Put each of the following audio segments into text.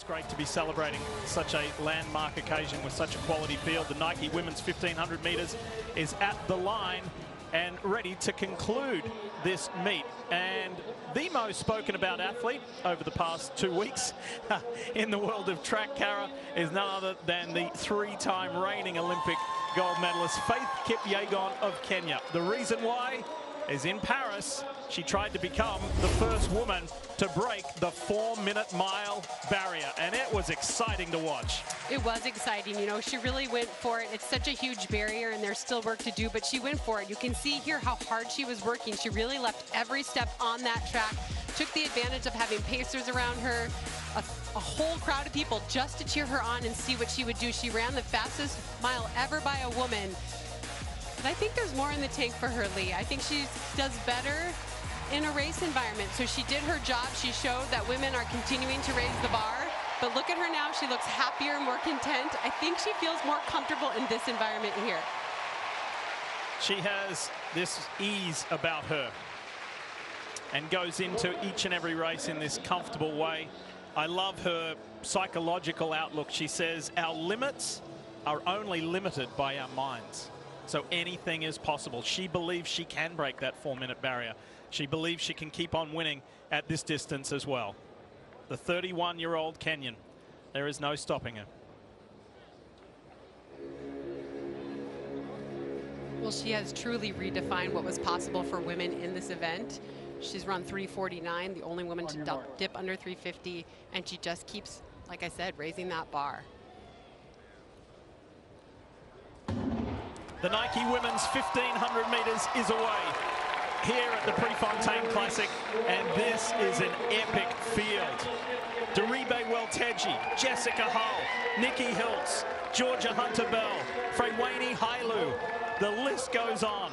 it's great to be celebrating such a landmark occasion with such a quality field. The Nike women's 1500 meters is at the line and ready to conclude this meet. And the most spoken about athlete over the past 2 weeks in the world of track, Kara, is none other than the three-time reigning Olympic gold medalist, Faith Kipyegon of Kenya. The reason why is in Paris, she tried to become the first woman to break the 4-minute mile barrier, and it was exciting to watch. It was exciting, you know, she really went for it. It's such a huge barrier and there's still work to do, but she went for it. You can see here how hard she was working. She really left every step on that track, took the advantage of having pacers around her, a whole crowd of people just to cheer her on and see what she would do. She ran the fastest mile ever by a woman. But I think there's more in the tank for her, Lee. I think she does better in a race environment. So she did her job. She showed that women are continuing to raise the bar. But look at her now. She looks happier, more content. I think she feels more comfortable in this environment here. She has this ease about her and goes into each and every race in this comfortable way. I love her psychological outlook. She says our limits are only limited by our minds. So anything is possible. She believes she can break that 4-minute barrier. She believes she can keep on winning at this distance as well. The 31-year-old Kenyan, there is no stopping her. Well, she has truly redefined what was possible for women in this event. She's run 3:49, the only woman to dip under 3:50, and she just keeps, like I said, raising that bar. The Nike women's 1500 meters is away here at the Prefontaine Classic, and this is an epic field. Deribe Welteji, Jessica Hull, Nikki Hiltz, Georgia Hunter-Bell, Freywani Hailu. The list goes on.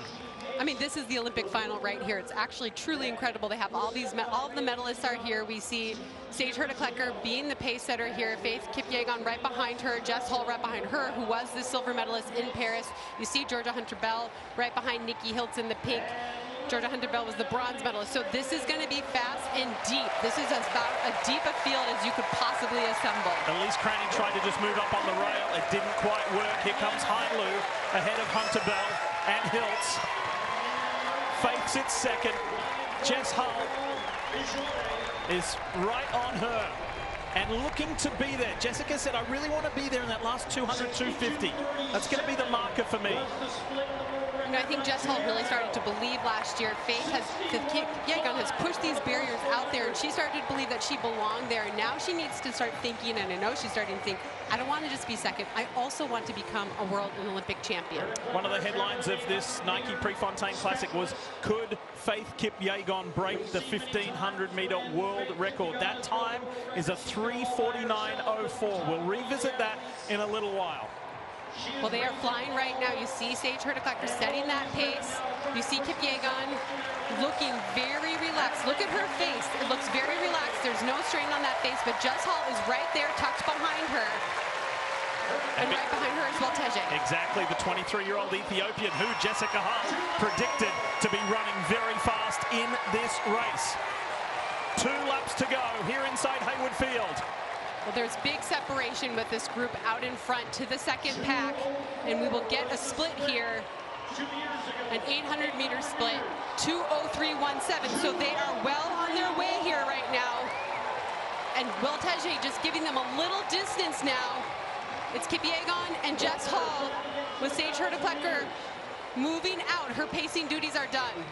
I mean, this is the Olympic final right here. It's actually truly incredible. They have all of the medalists are here. We see Sage Hurtaklecker being the pace setter here. Faith Kipyegon right behind her. Jess Hull right behind her, who was the silver medalist in Paris. You see Georgia Hunter-Bell right behind Nikki Hiltz in the pink. Georgia Hunter-Bell was the bronze medalist. So this is going to be fast and deep. This is about as deep a field as you could possibly assemble. Elise Cranny tried to just move up on the rail. It didn't quite work. Here comes Hailu ahead of Hunter-Bell and Hiltz. Faith's it second. Jess Hull is right on her and looking to be there. Jessica said, I really want to be there in that last 200, 250. That's going to be the marker for me. You know, I think Jess Hull really started to believe last year. Kipyegon has pushed these barriers out there, and she started to believe that she belonged there. And now she needs to start thinking, and I know she's starting to think, I don't want to just be second. I also want to become a world and Olympic champion. One of the headlines of this Nike Prefontaine Classic was, could Faith Kipyegon break the 1500-meter world record? That time is a 3:49.04. We'll revisit that in a little while. Well, they are flying right now. You see Sage Hurtaklecker setting that pace. You see Kipyegon looking very relaxed. Look at her face. It looks very relaxed. There's no strain on that face, but Jess Hull is right there, tucked behind her. And right behind her is Welteji. Exactly, the 23-year-old Ethiopian who Jessica Hull predicted to be running very fast in this race. 2 laps to go here inside Hayward Field. Well, there's big separation with this group out in front to the second pack, and we will get a split here, an 800-meter split, 2:03.17. So they are well on their way here right now. And Welteji just giving them a little distance now. It's Kipyegon and Jess Hull with Sage Hurtaklecker moving out. Her pacing duties are done.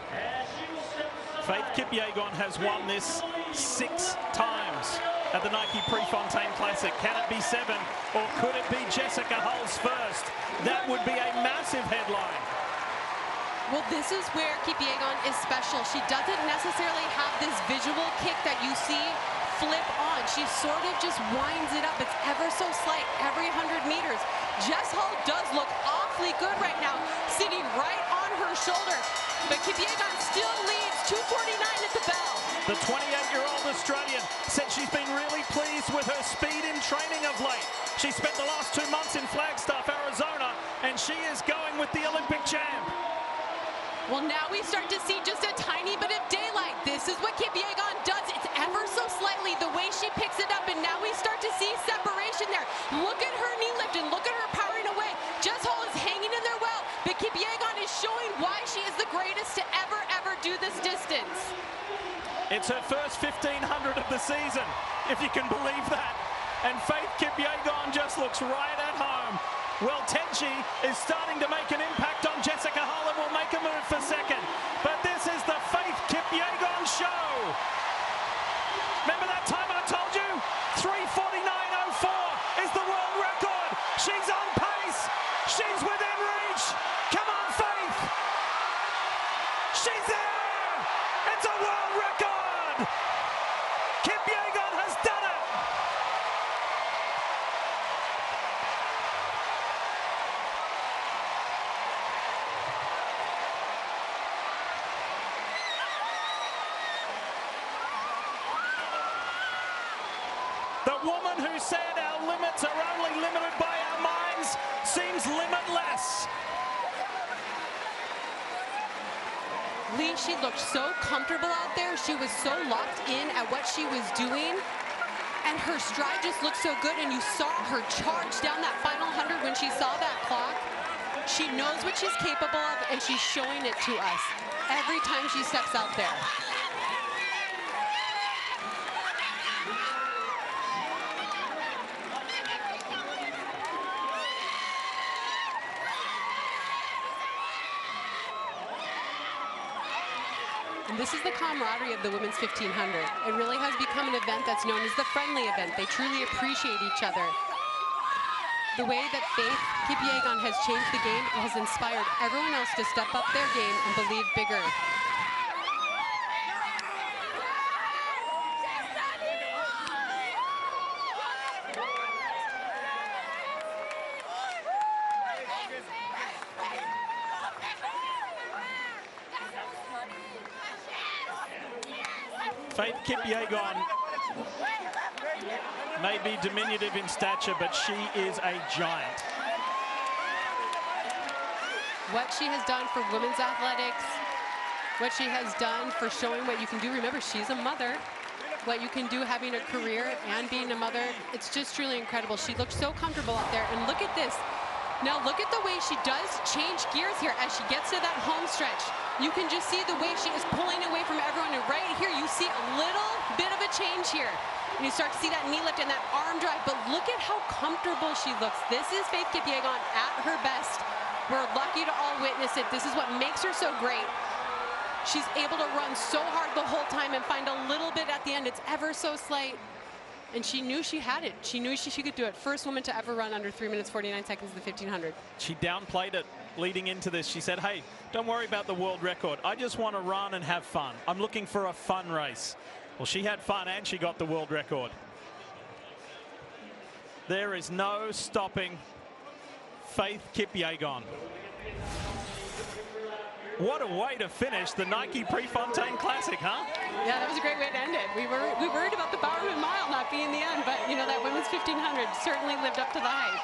Faith Kipyegon has won this 6 times at the Nike Prefontaine Classic. Can it be 7, or could it be Jessica Hull's first? That would be a massive headline. Well, this is where Kipyegon is special. She doesn't necessarily have this visual kick that you see flip on. She sort of just winds it up. It's ever so slight every 100 meters. Jess Hull does look awfully good right now, sitting right on her shoulder. But Kipyegon still leads, 2:49 at the bell. The 28-year-old Australian said she's been really pleased with her speed in training of late. She spent the last 2 months in Flagstaff, Arizona, and she is going with the Olympic champ. Well, now we start to see just a tiny bit of daylight. This is what Kipyegon does. It's ever so slightly the way she picks it up, and now we start to see It's her first 1500 of the season, if you can believe that. And Faith Kipyegon just looks right at home. Well, Tenchi is starting to make an impact on Jessica Hull and will make a move for second. But this is the Faith Kipyegon show. Remember that time I told you? 3:49.04 is the world record. She's on pace. She's within reach. Come on, Faith. She's there. It's a world record. Kipyegon has done it. The woman who said our limits are only limited by our minds seems limitless. Lee, she looked so comfortable out there. She was so locked in at what she was doing. And her stride just looked so good. And you saw her charge down that final 100 when she saw that clock. She knows what she's capable of, and she's showing it to us every time she steps out there. And this is the camaraderie of the women's 1500. It really has become an event that's known as the friendly event. They truly appreciate each other. The way that Faith Kipyegon has changed the game, it has inspired everyone else to step up their game and believe bigger. Faith Kipyegon may be diminutive in stature, but she is a giant. What she has done for women's athletics, what she has done for showing what you can do. Remember, she's a mother. What you can do having a career and being a mother, it's just truly incredible. She looks so comfortable out there. And look at this. Now look at the way she does change gears here as she gets to that home stretch. You can just see the way she is pulling away from everyone. And right here, you see a little bit of a change here. And you start to see that knee lift and that arm drive. But look at how comfortable she looks. This is Faith Kipyegon at her best. We're lucky to all witness it. This is what makes her so great. She's able to run so hard the whole time and find a little bit at the end. It's ever so slight. And she knew she had it. She knew she could do it. First woman to ever run under 3 minutes, 49 seconds in the 1500. She downplayed it leading into this. She said, hey, don't worry about the world record. I just want to run and have fun. I'm looking for a fun race. Well, she had fun and she got the world record. There is no stopping Faith Kipyegon. What a way to finish the Nike Prefontaine Classic, huh? Yeah, that was a great way to end it. We worried about the Bowerman Mile not being the end, but you know, that women's 1500 certainly lived up to the hype.